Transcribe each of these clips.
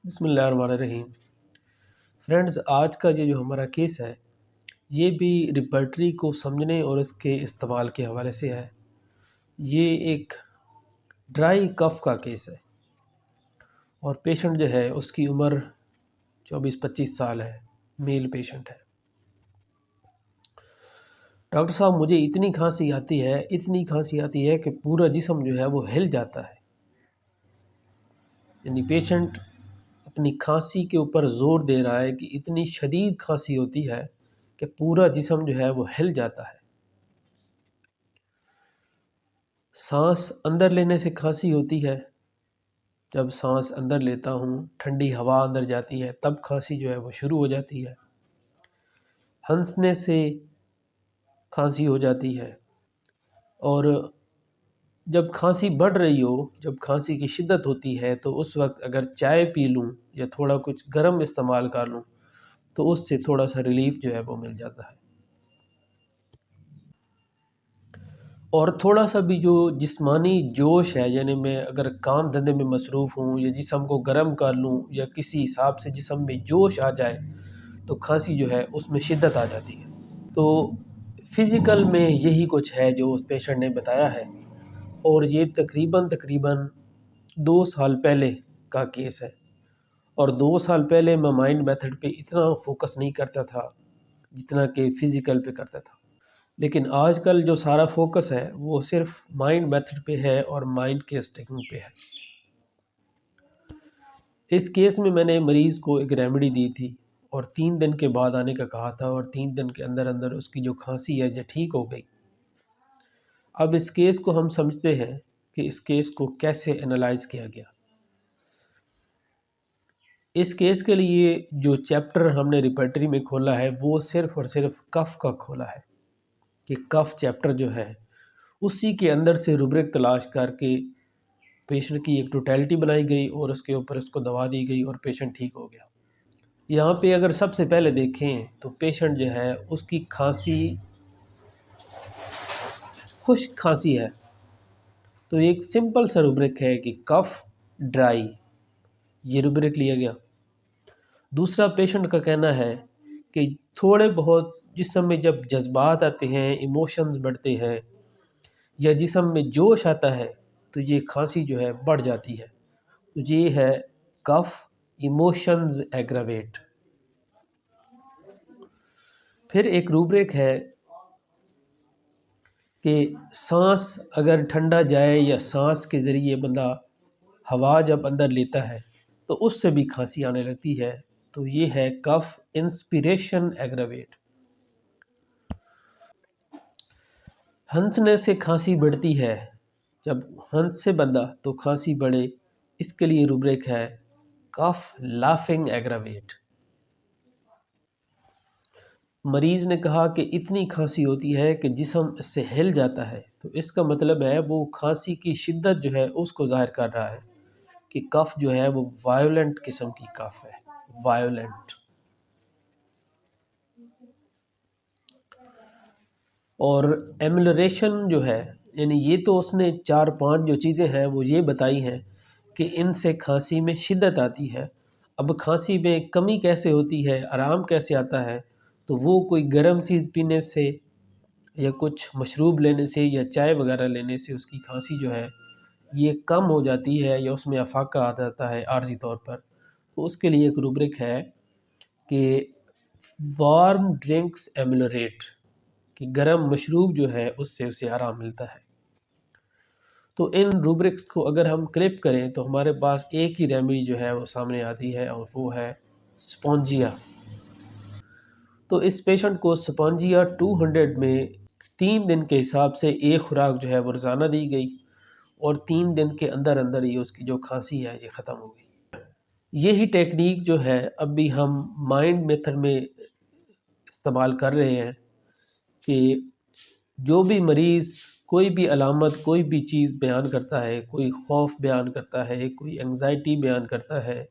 बिस्मिल्लाहिर्रहमानिर्रहीम। फ्रेंड्स, आज का ये जो हमारा केस है ये भी रिपर्टरी को समझने और इसके इस्तेमाल के हवाले से है। ये एक ड्राई कफ़ का केस है और पेशेंट जो है उसकी उम्र 24-25 साल है, मेल पेशेंट है। डॉक्टर साहब, मुझे इतनी खांसी आती है कि पूरा जिस्म जो है वो हिल जाता है। यानी पेशेंट अपनी खांसी के ऊपर ज़ोर दे रहा है कि इतनी शदीद खांसी होती है कि पूरा जिस्म जो है वो हिल जाता है। सांस अंदर लेने से खांसी होती है। जब सांस अंदर लेता हूँ, ठंडी हवा अंदर जाती है, तब खांसी जो है वो शुरू हो जाती है। हंसने से खांसी हो जाती है। और जब खांसी बढ़ रही हो, जब खांसी की शिद्दत होती है, तो उस वक्त अगर चाय पी लूँ या थोड़ा कुछ गर्म इस्तेमाल कर लूँ तो उससे थोड़ा सा रिलीफ जो है वो मिल जाता है। और थोड़ा सा भी जो जिस्मानी जोश है, यानी मैं अगर काम धंधे में मसरूफ़ हूँ या जिस्म को गर्म कर लूँ या किसी हिसाब से जिस्म में जोश आ जाए तो खांसी जो है उसमें शिद्दत आ जाती है। तो फ़िज़िकल में यही कुछ है जो उस पेशेंट ने बताया है। और ये तकरीबन 2 साल पहले का केस है। और 2 साल पहले मैं माइंड मेथड पे इतना फोकस नहीं करता था जितना कि फ़िज़िकल पे करता था। लेकिन आजकल जो सारा फोकस है वो सिर्फ माइंड मेथड पे है और माइंड के स्टिकिंग पे है। इस केस में मैंने मरीज़ को एक रेमेडी दी थी और 3 दिन के बाद आने का कहा था और 3 दिन के अंदर अंदर उसकी जो खांसी है जो ठीक हो गई। अब इस केस को हम समझते हैं कि इस केस को कैसे एनालाइज किया गया। इस केस के लिए जो चैप्टर हमने रिपर्टरी में खोला है वो सिर्फ और सिर्फ कफ का खोला है कि कफ चैप्टर जो है उसी के अंदर से रूब्रिक तलाश करके पेशेंट की एक टोटलिटी बनाई गई और उसके ऊपर उसको दवा दी गई और पेशेंट ठीक हो गया। यहाँ पे अगर सबसे पहले देखें तो पेशेंट जो है उसकी खांसी खुश्क खांसी है। तो एक सिंपल सा रूब्रिक है कि कफ ड्राई, ये रूब्रिक लिया गया। दूसरा, पेशेंट का कहना है कि थोड़े बहुत जिस्म में जब जज्बात आते हैं, इमोशंस बढ़ते हैं या जिस्म में जोश आता है तो ये खांसी जो है बढ़ जाती है। तो ये है कफ इमोशंस एग्रावेट। फिर एक रूब्रिक है कि सांस अगर ठंडा जाए या सांस के ज़रिए बंदा हवा जब अंदर लेता है तो उससे भी खांसी आने लगती है। तो ये है कफ इंस्पिरेशन एग्रावेट। हंसने से खांसी बढ़ती है, जब हंस से बंदा तो खांसी बढ़े, इसके लिए रूब्रिक है कफ लाफिंग एग्रावेट। मरीज़ ने कहा कि इतनी खांसी होती है कि जिस्म इससे हिल जाता है, तो इसका मतलब है वो खांसी की शिद्दत जो है उसको ज़ाहिर कर रहा है कि कफ जो है वो वायोलेंट किस्म की कफ है, वायोलेंट। और एम्युलरेशन जो है, यानी ये तो उसने 4-5 जो चीज़ें हैं वो ये बताई हैं कि इनसे खांसी में शिद्दत आती है। अब खांसी में कमी कैसे होती है, आराम कैसे आता है, तो वो कोई गर्म चीज़ पीने से या कुछ मशरूब लेने से या चाय वगैरह लेने से उसकी खांसी जो है ये कम हो जाती है या उसमें अफाका आ जाता है आर्जी तौर पर। तो उसके लिए एक रूब्रिक है कि वार्म ड्रिंक्स एम्युलरेट, कि गर्म मशरूब जो है उससे उसे आराम मिलता है। तो इन रूब्रिक्स को अगर हम क्लिप करें तो हमारे पास एक ही रेमेडी जो है वो सामने आती है और वो है स्पॉन्जिया। तो इस पेशेंट को स्पॉन्जिया 200 में 3 दिन के हिसाब से एक खुराक जो है वो रोज़ाना दी गई और 3 दिन के अंदर अंदर ही उसकी जो खांसी है ये ख़त्म हो गई। यही टेक्निक जो है अभी हम माइंड मेथड में इस्तेमाल कर रहे हैं कि जो भी मरीज़ कोई भी अलामत, कोई भी चीज़ बयान करता है, कोई खौफ बयान करता है, कोई एंग्ज़ायटी बयान करता है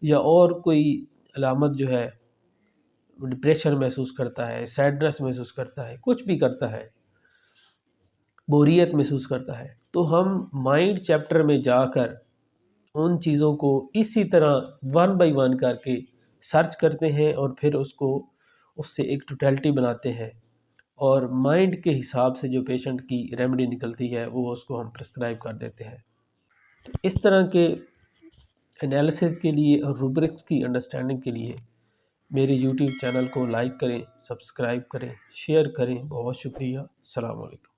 या और कोई अलामत जो है डिप्रेशन महसूस करता है, सैडनेस महसूस करता है, कुछ भी करता है, बोरियत महसूस करता है, तो हम माइंड चैप्टर में जाकर उन चीज़ों को इसी तरह वन बाय वन करके सर्च करते हैं और फिर उसको उससे एक टोटलिटी बनाते हैं और माइंड के हिसाब से जो पेशेंट की रेमेडी निकलती है वो उसको हम प्रिस्क्राइब कर देते हैं। तो इस तरह के एनालिसिस के लिए और रूब्रिक्स की अंडरस्टैंडिंग के लिए मेरे यूट्यूब चैनल को लाइक करें, सब्सक्राइब करें, शेयर करें। बहुत शुक्रिया। अस्सलाम वालेकुम।